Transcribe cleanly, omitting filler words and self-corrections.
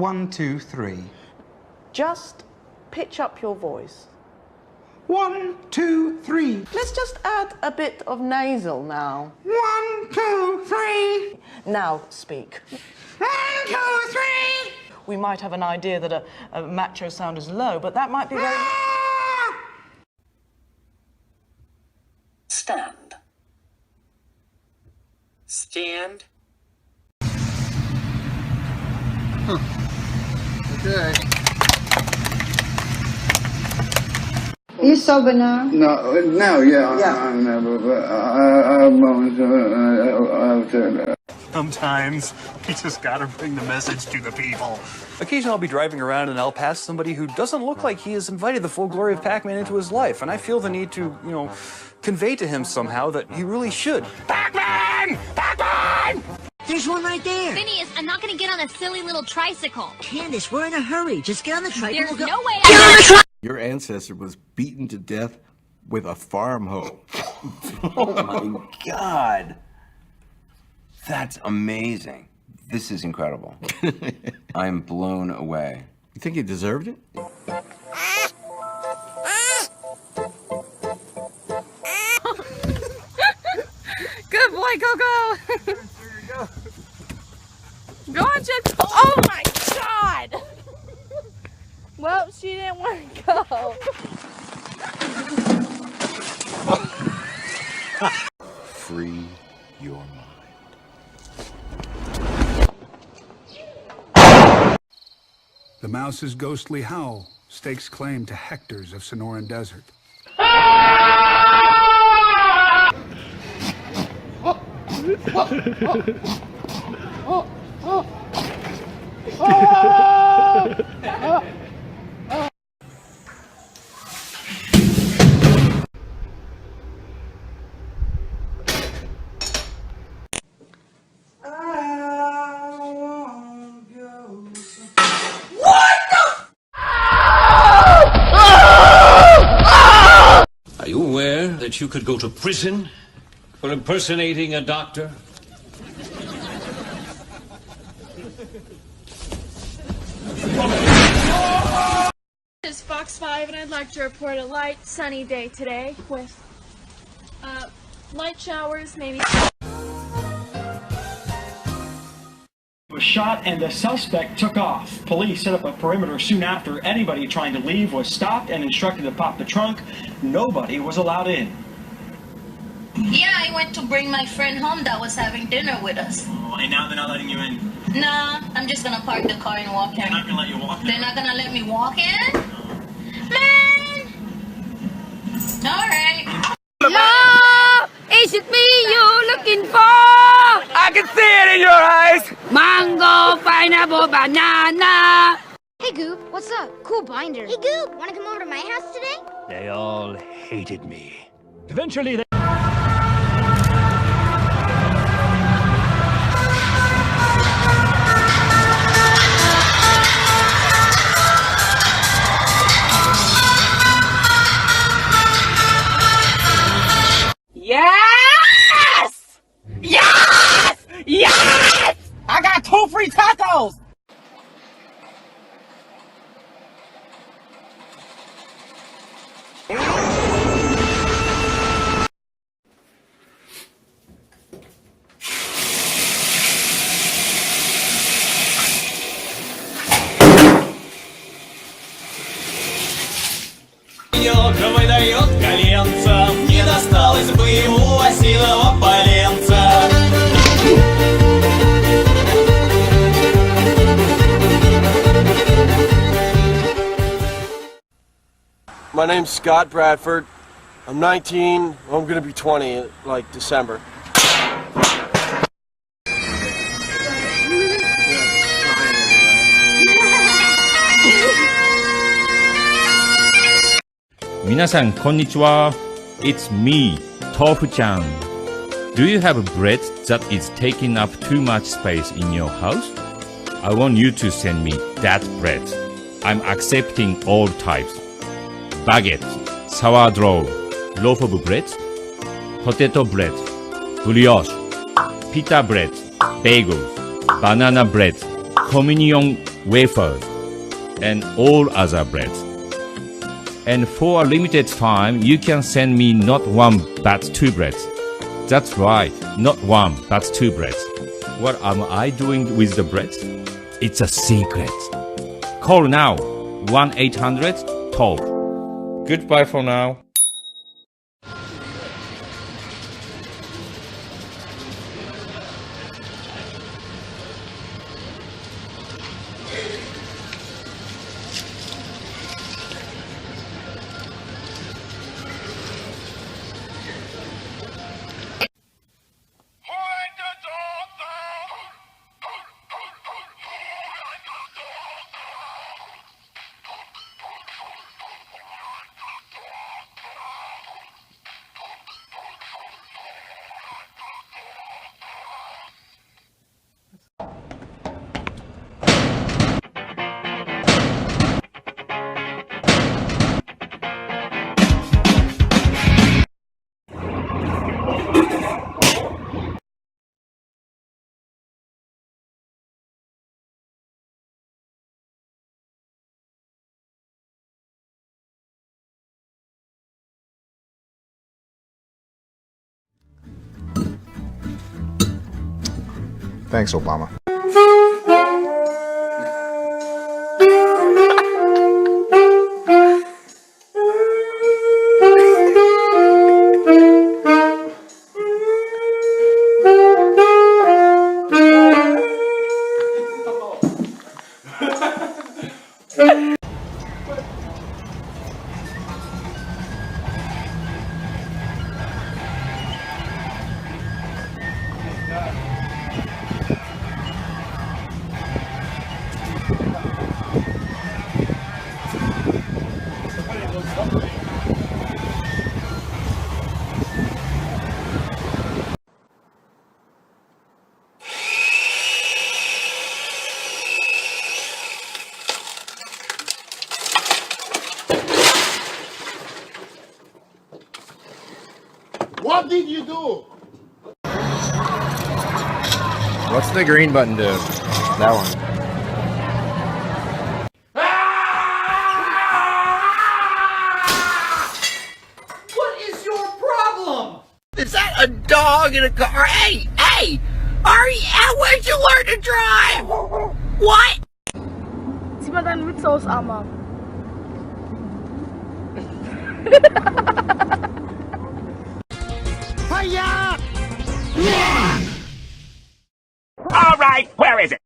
1, 2, 3. Just pitch up your voice. 1, 2, 3. Let's just add a bit of nasal now. 1, 2, 3. Now speak. 1, 2, 3. We might have an idea that a macho sound is low, but that might be very... Stand. Stand. Okay. Are you sober now? No, I'm never, but I have moments. Sometimes you just gotta bring the message to the people. Occasionally I'll be driving around and I'll pass somebody who doesn't look like he has invited the full glory of Pac-Man into his life, and I feel the need to, convey to him somehow that he really should. Pac-Man! Pac-Man! There's one right there. Phineas, I'm not gonna get on a silly little tricycle. Candace, we're in a hurry. Just get on the tricycle. There's no way to get on the tricycle. Your ancestor was beaten to death with a farm hoe. Oh my God. That's amazing. This is incredible. I'm blown away. You think he deserved it? Good boy, go. Go on, Chip. Oh my God. Well, she didn't want to go. Free your mind. The mouse's ghostly howl stakes claim to hectares of Sonoran desert. Are you aware that you could go to prison for impersonating a doctor? This is Fox 5, and I'd like to report a light, sunny day today with light showers, maybe. Was shot and the suspect took off. Police set up a perimeter soon after. Anybody trying to leave was stopped and instructed to pop the trunk. Nobody was allowed in. Yeah, I went to bring my friend home that was having dinner with us. Oh, and now they're not letting you in? Nah, I'm just gonna park the car and walk in. They're not gonna let you walk in? They're not gonna let me walk in? Man! Alright. Love, is it me you're looking for? I can see it in your eyes! Mango, pineapple, banana. Hey Goop, what's up? Cool binder. Hey Goop, wanna come over to my house today? They all hated me. Eventually they... Yes! Yes! Yes! I got 2 free tacos! Давай дает коленца, не досталось бы ему осиного поленца. My name's Scott Bradford. I'm 19. I'm gonna be 20 in like December. Minasan, konnichiwa. It's me, Tofu-chan. Do you have bread that is taking up too much space in your house? I want you to send me that bread. I'm accepting all types. Baguette, sourdough, loaf of bread, potato bread, brioche, pita bread, bagels, banana bread, communion wafers, and all other breads. And for a limited time, you can send me not one but two breads. That's right, not one but two breads. What am I doing with the breads? It's a secret. Call now, 1-800-TALK. Goodbye for now. Thanks, Obama. What did you do? What's the green button do? That one. What is your problem? Is that a dog in a car? Hey, hey! Where'd you learn to drive? What? Zieh mal deine Mütze aus, Armer. Hiya! All right, where is it?